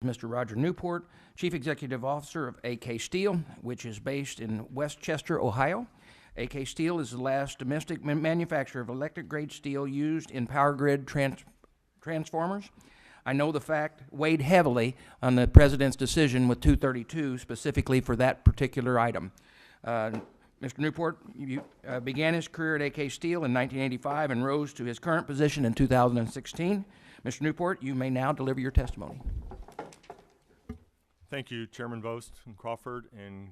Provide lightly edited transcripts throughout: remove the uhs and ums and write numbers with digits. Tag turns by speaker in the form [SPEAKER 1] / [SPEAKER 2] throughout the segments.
[SPEAKER 1] Mr. Roger Newport, Chief Executive Officer of AK Steel, which is based in Westchester, Ohio. AK Steel is the last domestic manufacturer of electric-grade steel used in power grid transformers. I know the fact weighed heavily on the President's decision with 232, specifically for that particular item. Mr. Newport began his career at AK Steel in 1985 and rose to his current position in 2016. Mr. Newport, you may now deliver your testimony.
[SPEAKER 2] Thank you, Chairman Vost and Crawford and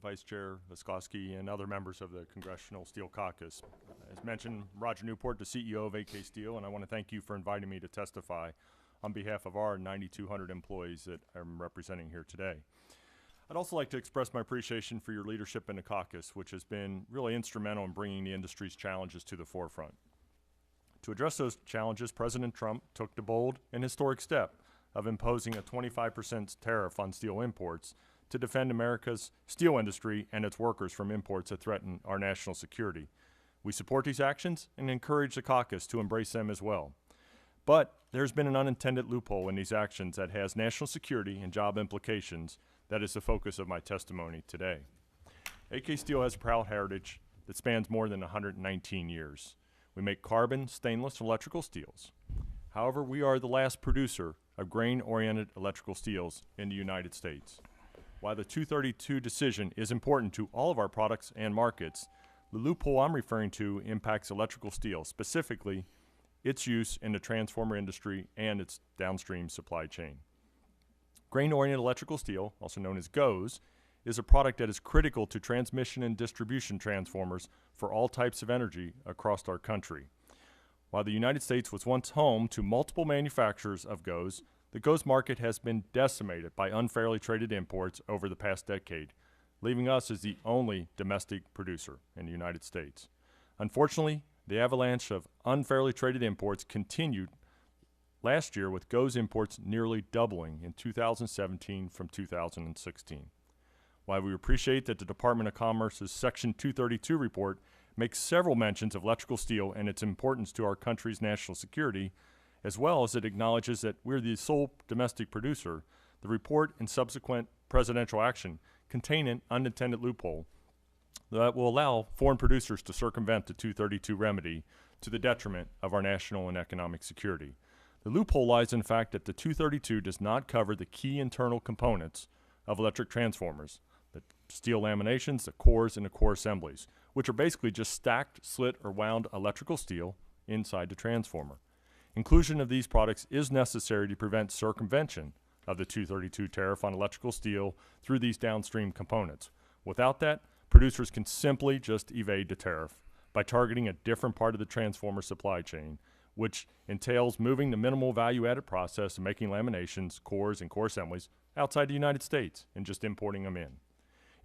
[SPEAKER 2] Vice Chair Voskowski and other members of the Congressional Steel Caucus. As mentioned, Roger Newport, the CEO of AK Steel, and I want to thank you for inviting me to testify on behalf of our 9,200 employees that I'm representing here today. I'd also like to express my appreciation for your leadership in the caucus, which has been really instrumental in bringing the industry's challenges to the forefront. To address those challenges, President Trump took the bold and historic step of imposing a 25% tariff on steel imports to defend America's steel industry and its workers from imports that threaten our national security. We support these actions and encourage the caucus to embrace them as well. But there's been an unintended loophole in these actions that has national security and job implications that is the focus of my testimony today. AK Steel has a proud heritage that spans more than 119 years. We make carbon, stainless, and electrical steels. However, we are the last producer of grain-oriented electrical steels in the United States. While the 232 decision is important to all of our products and markets, the loophole I'm referring to impacts electrical steel, specifically its use in the transformer industry and its downstream supply chain. Grain-oriented electrical steel, also known as GOES, is a product that is critical to transmission and distribution transformers for all types of energy across our country. While the United States was once home to multiple manufacturers of GOES, the GOES market has been decimated by unfairly traded imports over the past decade, leaving us as the only domestic producer in the United States. Unfortunately, the avalanche of unfairly traded imports continued last year, with GOES imports nearly doubling in 2017 from 2016. While we appreciate that the Department of Commerce's Section 232 report makes several mentions of electrical steel and its importance to our country's national security, as well as it acknowledges that we're the sole domestic producer, the report and subsequent presidential action contain an unintended loophole that will allow foreign producers to circumvent the 232 remedy to the detriment of our national and economic security. The loophole lies in the fact that the 232 does not cover the key internal components of electric transformers, the steel laminations, the cores, and the core assemblies, which are basically just stacked, slit, or wound electrical steel inside the transformer. Inclusion of these products is necessary to prevent circumvention of the 232 tariff on electrical steel through these downstream components. Without that, producers can simply just evade the tariff by targeting a different part of the transformer supply chain, which entails moving the minimal value-added process of making laminations, cores, and core assemblies outside the United States and just importing them in.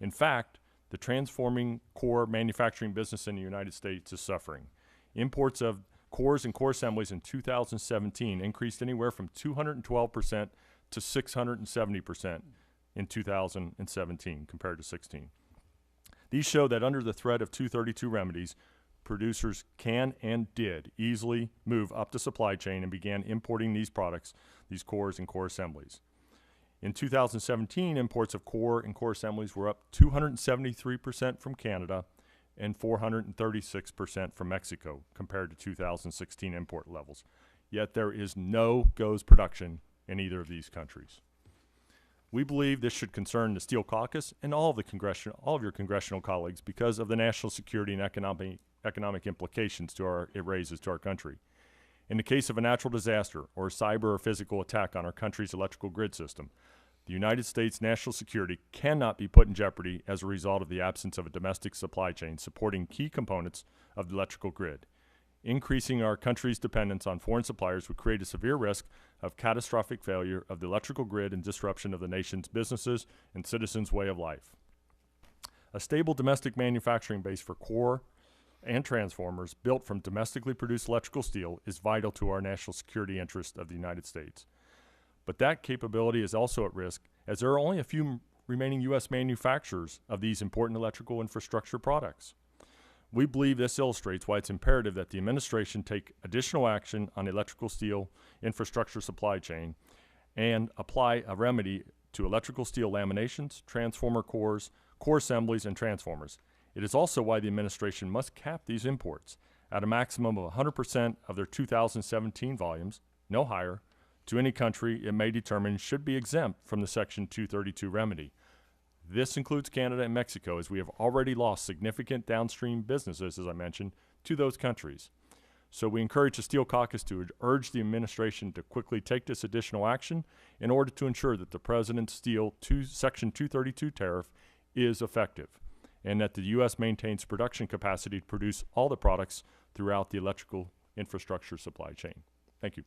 [SPEAKER 2] In fact, the transforming core manufacturing business in the United States is suffering. Imports of cores and core assemblies in 2017 increased anywhere from 212% to 670% in 2017 compared to 16. These show that under the threat of 232 remedies, producers can and did easily move up the supply chain and began importing these products, these cores and core assemblies. In 2017, imports of core and core assemblies were up 273% from Canada and 436% from Mexico compared to 2016 import levels. Yet there is no GOES production in either of these countries. We believe this should concern the Steel Caucus and all of your congressional colleagues because of the national security and economic implications it raises to our country. In the case of a natural disaster or a cyber or physical attack on our country's electrical grid system, the United States' national security cannot be put in jeopardy as a result of the absence of a domestic supply chain supporting key components of the electrical grid. Increasing our country's dependence on foreign suppliers would create a severe risk of catastrophic failure of the electrical grid and disruption of the nation's businesses and citizens' way of life. A stable domestic manufacturing base for core and transformers built from domestically produced electrical steel is vital to our national security interest of the United States. But that capability is also at risk as there are only a few remaining U.S. manufacturers of these important electrical infrastructure products. We believe this illustrates why it's imperative that the administration take additional action on the electrical steel infrastructure supply chain and apply a remedy to electrical steel laminations, transformer cores, core assemblies, and transformers. It is also why the administration must cap these imports at a maximum of 100% of their 2017 volumes, no higher, to any country it may determine should be exempt from the Section 232 remedy. This includes Canada and Mexico, as we have already lost significant downstream businesses, as I mentioned, to those countries. So we encourage the Steel Caucus to urge the administration to quickly take this additional action in order to ensure that the President's Section 232 tariff is effective, and that the U.S. maintains production capacity to produce all the products throughout the electrical infrastructure supply chain. Thank you.